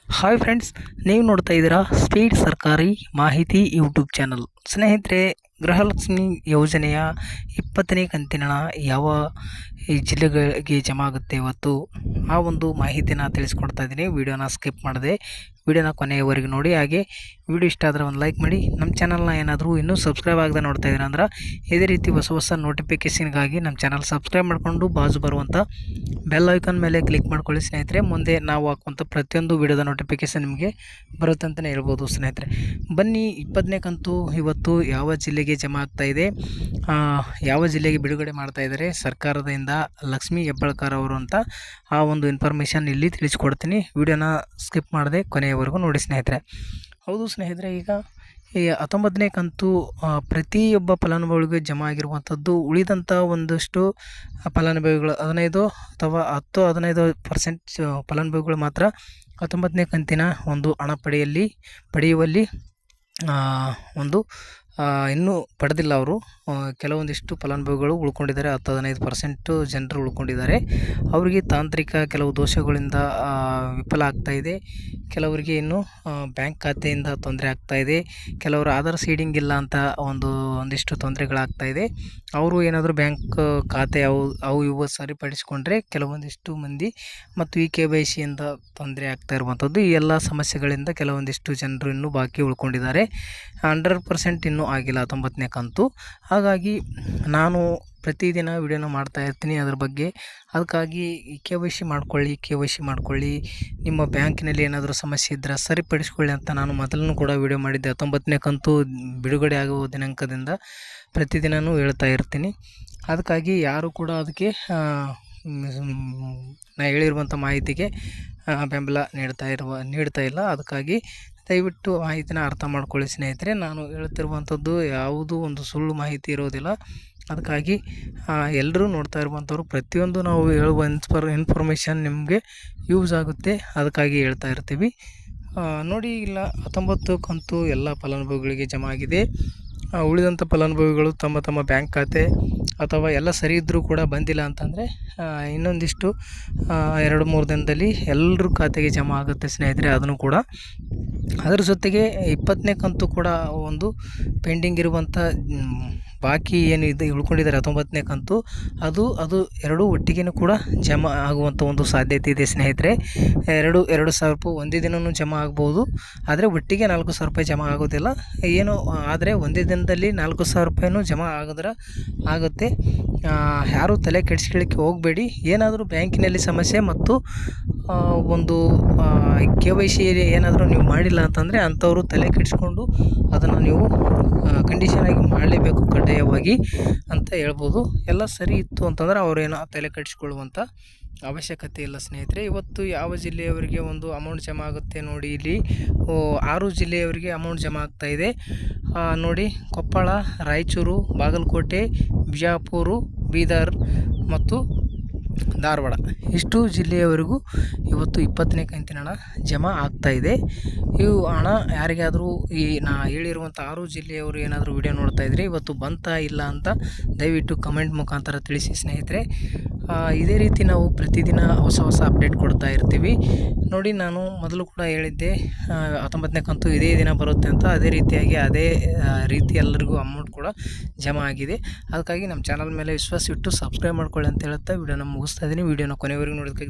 Hi friends, ನೀವು ನೋಡ್ತಾ ಇದ್ದೀರಾ ಸ್ಪೀಡ್ ಸರ್ಕಾರಿ ಮಾಹಿತಿ ಯೂಟ್ಯೂಬ್ ಚಾನಲ್. ಸ್ನೇಹಿತರೆ, ಗೃಹಲಕ್ಷ್ಮಿ ಯೋಜನೆಯ 20ನೇ ಕಂತಿನ ಯಾವ ಈ ಜಿಲ್ಲೆಗಳಿಗೆ ಜಮಾ ಆಗುತ್ತೆ ಇವತ್ತು, ಆ ಒಂದು ಮಾಹಿತಿನ ತಿಳಿಸ್ಕೊಡ್ತಾ ಇದ್ದೀನಿ. ವಿಡಿಯೋನ ಸ್ಕಿಪ್ ಮಾಡದೆ ವಿಡಿಯೋನ ಕೊನೆಯವರೆಗೂ ನೋಡಿ. ಹಾಗೆ ವಿಡಿಯೋ ಇಷ್ಟ ಆದರೆ ಒಂದು ಲೈಕ್ ಮಾಡಿ. ನಮ್ಮ ಚಾನಲ್ನ ಏನಾದರೂ ಇನ್ನೂ ಸಬ್ಸ್ಕ್ರೈಬ್ ಆಗದೆ ನೋಡ್ತಾ ಇದ್ದೀರಾ ಅಂದ್ರೆ ಇದೇ ರೀತಿ ಹೊಸ ಹೊಸ ನೋಟಿಫಿಕೇಷನ್ಗಾಗಿ ನಮ್ಮ ಚಾನಲ್ ಸಬ್ಸ್ಕ್ರೈಬ್ ಮಾಡಿಕೊಂಡು ಬಾಜು ಬರುವಂಥ ಬೆಲ್ ಐಕಾನ್ ಮೇಲೆ ಕ್ಲಿಕ್ ಮಾಡ್ಕೊಳ್ಳಿ ಸ್ನೇಹಿತರೆ. ಮುಂದೆ ನಾವು ಹಾಕುವಂಥ ಪ್ರತಿಯೊಂದು ವಿಡಿಯೋದ ನೋಟಿಫಿಕೇಷನ್ ನಿಮಗೆ ಬರುತ್ತೆ ಅಂತಲೇ ಹೇಳ್ಬೋದು ಸ್ನೇಹಿತರೆ. ಬನ್ನಿ, 20ನೇ ಕಂತು ಇವತ್ತು ಯಾವ ಜಿಲ್ಲೆಗೆ ಜಮಾ ಆಗ್ತಾ ಇದೆ, ಯಾವ ಜಿಲ್ಲೆಗೆ ಬಿಡುಗಡೆ ಮಾಡ್ತಾ ಇದ್ದಾರೆ ಸರ್ಕಾರದಿಂದ ಲಕ್ಷ್ಮೀ ಹೆಬ್ಬಾಳ್ಕರ್ ಅವರು ಅಂತ ಆ ಒಂದು ಇನ್ಫಾರ್ಮೇಷನ್ ಇಲ್ಲಿ ತಿಳಿಸ್ಕೊಡ್ತೀನಿ. ವಿಡಿಯೋನ ಸ್ಕಿಪ್ ಮಾಡದೆ ಕೊನೆಯವರೆಗೂ ನೋಡಿ ಸ್ನೇಹಿತರೆ. ಹೌದು ಸ್ನೇಹಿತರೆ, ಈಗ ಈ 19ನೇ ಕಂತು ಪ್ರತಿಯೊಬ್ಬ ಫಲಾನುಭವಿಗಳಿಗೆ ಜಮಾ ಆಗಿರುವಂಥದ್ದು. ಉಳಿದಂಥ ಒಂದಷ್ಟು ಫಲಾನುಭವಿಗಳು 15 ಅಥವಾ 10-15% ಫಲಾನುಭವಿಗಳು ಮಾತ್ರ 19ನೇ ಕಂತಿನ ಒಂದು ಹಣ ಪಡೆಯುವಲ್ಲಿ ಒಂದು ಇನ್ನೂ ಪಡೆದಿಲ್ಲ. ಅವರು ಕೆಲವೊಂದಿಷ್ಟು ಫಲಾನುಭವಿಗಳು ಉಳ್ಕೊಂಡಿದ್ದಾರೆ. 10-15% ಜನರು ಉಳ್ಕೊಂಡಿದ್ದಾರೆ. ಅವರಿಗೆ ತಾಂತ್ರಿಕ ಕೆಲವು ದೋಷಗಳಿಂದ ವಿಫಲ ಆಗ್ತಾಯಿದೆ. ಕೆಲವರಿಗೆ ಇನ್ನೂ ಬ್ಯಾಂಕ್ ಖಾತೆಯಿಂದ ತೊಂದರೆ ಆಗ್ತಾಯಿದೆ. ಕೆಲವರು ಆಧಾರ್ ಸೀಡಿಂಗ್ ಇಲ್ಲ ಅಂತ ಒಂದಿಷ್ಟು ತೊಂದರೆಗಳಾಗ್ತಾಯಿದೆ. ಅವರು ಏನಾದರೂ ಬ್ಯಾಂಕ್ ಖಾತೆ ಅವು ಇವು ಸರಿಪಡಿಸಿಕೊಂಡ್ರೆ ಕೆಲವೊಂದಿಷ್ಟು ಮಂದಿ ಮತ್ತು ಈ KYCಯಿಂದ ತೊಂದರೆ ಆಗ್ತಾ ಇರುವಂಥದ್ದು. ಈ ಎಲ್ಲ ಸಮಸ್ಯೆಗಳಿಂದ ಕೆಲವೊಂದಿಷ್ಟು ಜನರು ಇನ್ನೂ ಬಾಕಿ ಉಳ್ಕೊಂಡಿದ್ದಾರೆ. 100% ಇನ್ನೂ ಆಗಿಲ್ಲ 19ನೇ ಕಂತು. ಹಾಗಾಗಿ ನಾನು ಪ್ರತಿದಿನ ವಿಡಿಯೋನ ಮಾಡ್ತಾ ಇರ್ತೀನಿ ಅದ್ರ ಬಗ್ಗೆ. ಅದಕ್ಕಾಗಿ KYC ಮಾಡ್ಕೊಳ್ಳಿ, ನಿಮ್ಮ ಬ್ಯಾಂಕಿನಲ್ಲಿ ಏನಾದರೂ ಸಮಸ್ಯೆ ಇದ್ದರೆ ಸರಿಪಡಿಸ್ಕೊಳ್ಳಿ ಅಂತ ನಾನು ಮೊದಲೂ ಕೂಡ ವಿಡಿಯೋ ಮಾಡಿದ್ದೆ. 19ನೇ ಕಂತು ಬಿಡುಗಡೆ ಆಗುವ ದಿನಾಂಕದಿಂದ ಪ್ರತಿದಿನವೂ ಹೇಳ್ತಾ ಇರ್ತೀನಿ. ಅದಕ್ಕಾಗಿ ಯಾರು ಕೂಡ ಅದಕ್ಕೆ ನಾನು ಹೇಳಿರುವಂಥ ಮಾಹಿತಿಗೆ ಬೆಂಬಲ ನೀಡ್ತಾ ಇಲ್ಲ. ಅದಕ್ಕಾಗಿ ದಯವಿಟ್ಟು ಮಾಹಿತಿನ ಅರ್ಥ ಮಾಡ್ಕೊಳ್ಳಿ ಸ್ನೇಹಿತರೆ. ನಾನು ಹೇಳ್ತಿರುವಂಥದ್ದು ಯಾವುದೂ ಒಂದು ಸುಳ್ಳು ಮಾಹಿತಿ ಇರೋದಿಲ್ಲ. ಅದಕ್ಕಾಗಿ ಎಲ್ಲರೂ ನೋಡ್ತಾ ಇರುವಂಥವ್ರು ಪ್ರತಿಯೊಂದು ನಾವು ಹೇಳುವ ಇನ್ಫಾರ್ಮೇಷನ್ ನಿಮಗೆ ಯೂಸ್ ಆಗುತ್ತೆ. ಅದಕ್ಕಾಗಿ ಹೇಳ್ತಾ ಇರ್ತೀವಿ. ನೋಡಿ, ಇಲ್ಲ 19 ಕಂತು ಎಲ್ಲ ಫಲಾನುಭವಿಗಳಿಗೆ ಜಮಾ ಆಗಿದೆ. ಉಳಿದಂಥ ಫಲಾನುಭವಿಗಳು ತಮ್ಮ ಬ್ಯಾಂಕ್ ಖಾತೆ ಅಥವಾ ಎಲ್ಲ ಸರಿ ಇದ್ದರೂ ಕೂಡ ಬಂದಿಲ್ಲ ಅಂತಂದರೆ ಇನ್ನೊಂದಿಷ್ಟು 2-3 ದಿನದಲ್ಲಿ ಎಲ್ಲರ ಖಾತೆಗೆ ಜಮಾ ಆಗುತ್ತೆ ಸ್ನೇಹಿತರೆ. ಅದನ್ನು ಕೂಡ ಅದರ ಜೊತೆಗೆ 20ನೇ ಕಂತು ಕೂಡ ಒಂದು ಪೆಂಡಿಂಗ್ ಇರುವಂಥ ಬಾಕಿ ಏನಿದೆ ಉಳ್ಕೊಂಡಿದ್ದಾರೆ 19ನೇ ಕಂತು, ಅದು ಎರಡೂ ಒಟ್ಟಿಗೆ ಕೂಡ ಜಮಾ ಆಗುವಂಥ ಒಂದು ಸಾಧ್ಯತೆ ಇದೆ ಸ್ನೇಹಿತರೆ. 2,000 ರೂಪಾಯಿ ಒಂದೇ ದಿನವೂ ಜಮಾ ಆಗ್ಬೋದು. ಆದರೆ ಒಟ್ಟಿಗೆ 4,000 ರೂಪಾಯಿ ಜಮಾ ಆಗೋದಿಲ್ಲ. ಆದರೆ ಒಂದೇ ದಿನದಲ್ಲಿ 4,000 ರೂಪಾಯಿನೂ ಜಮಾ ಆಗುತ್ತೆ. ಯಾರೂ ತಲೆ ಕೆಡಿಸ್ಕೊಳ್ಳಿಕ್ಕೆ ಹೋಗಬೇಡಿ. ಏನಾದರೂ ಬ್ಯಾಂಕಿನಲ್ಲಿ ಸಮಸ್ಯೆ ಮತ್ತು ಒಂದು KYC ಏನಾದರೂ ನೀವು ಮಾಡಿಲ್ಲ ಅಂತಂದರೆ ಅಂಥವರು ತಲೆ ಕೆಡಿಸ್ಕೊಂಡು ಅದನ್ನು ನೀವು ಕಂಡೀಷನಾಗಿ ಮಾಡಲೇಬೇಕು ಕಡ್ಡಾಯವಾಗಿ ಅಂತ ಹೇಳ್ಬೋದು. ಎಲ್ಲ ಸರಿ ಇತ್ತು ಅಂತಂದರೆ ಅವರೇನೋ ತಲೆ ಕೆಡಿಸ್ಕೊಳ್ಳುವಂಥ ಅವಶ್ಯಕತೆ ಇಲ್ಲ ಸ್ನೇಹಿತರೆ. ಇವತ್ತು ಯಾವ ಜಿಲ್ಲೆಯವರಿಗೆ ಒಂದು ಅಮೌಂಟ್ ಜಮಾ ಆಗುತ್ತೆ ನೋಡಿ, ಇಲ್ಲಿ 6 ಜಿಲ್ಲೆಯವರಿಗೆ ಅಮೌಂಟ್ ಜಮಾ ಆಗ್ತಾಯಿದೆ ನೋಡಿ. ಕೊಪ್ಪಳ, ರಾಯಚೂರು, ಬಾಗಲಕೋಟೆ, ಬಿಜಾಪುರ, ಬೀದರ್ ಮತ್ತು ಧಾರವಾಡ ಇಷ್ಟು ಜಿಲ್ಲೆಯವರೆಗೂ ಇವತ್ತು 20ನೇ ಕಂತಿನ ಹಣ ಜಮಾ ಆಗ್ತಾಯಿದೆ. ಇವು ಹಣ ಯಾರಿಗಾದರೂ ನಾ ಹೇಳಿರುವಂಥ 6 ಜಿಲ್ಲೆಯವರು ಏನಾದರೂ ವಿಡಿಯೋ ನೋಡ್ತಾ ಇದ್ದರೆ ಇವತ್ತು ಬಂತಾ ಇಲ್ಲ ಅಂತ ದಯವಿಟ್ಟು ಕಮೆಂಟ್ ಮುಖಾಂತರ ತಿಳಿಸಿ ಸ್ನೇಹಿತರೆ. ಇದೇ ರೀತಿ ನಾವು ಪ್ರತಿದಿನ ಹೊಸ ಅಪ್ಡೇಟ್ ಕೊಡ್ತಾ ಇರ್ತೀವಿ ನೋಡಿ. ನಾನು ಮೊದಲು ಕೂಡ ಹೇಳಿದ್ದೆ 19ನೇ ಕಂತು ಇದೇ ದಿನ ಬರುತ್ತೆ ಅಂತ. ಅದೇ ರೀತಿ ಎಲ್ಲರಿಗೂ ಅಮೌಂಟ್ ಕೂಡ ಜಮಾ ಆಗಿದೆ. ಅದಕ್ಕಾಗಿ ನಮ್ಮ ಚಾನಲ್ ಮೇಲೆ ವಿಶ್ವಾಸ ಇಟ್ಟು ಸಬ್ಸ್ಕ್ರೈಬ್ ಮಾಡ್ಕೊಳ್ಳಿ ಅಂತ ಹೇಳ್ತಾ ವಿಡಿಯೋನ ಮುಗಿಸ್ತಾ ಇದ್ದೀನಿ. ವಿಡಿಯೋನ ಕೊನೆವರೆಗೂ ನೋಡೋದಕ್ಕೆ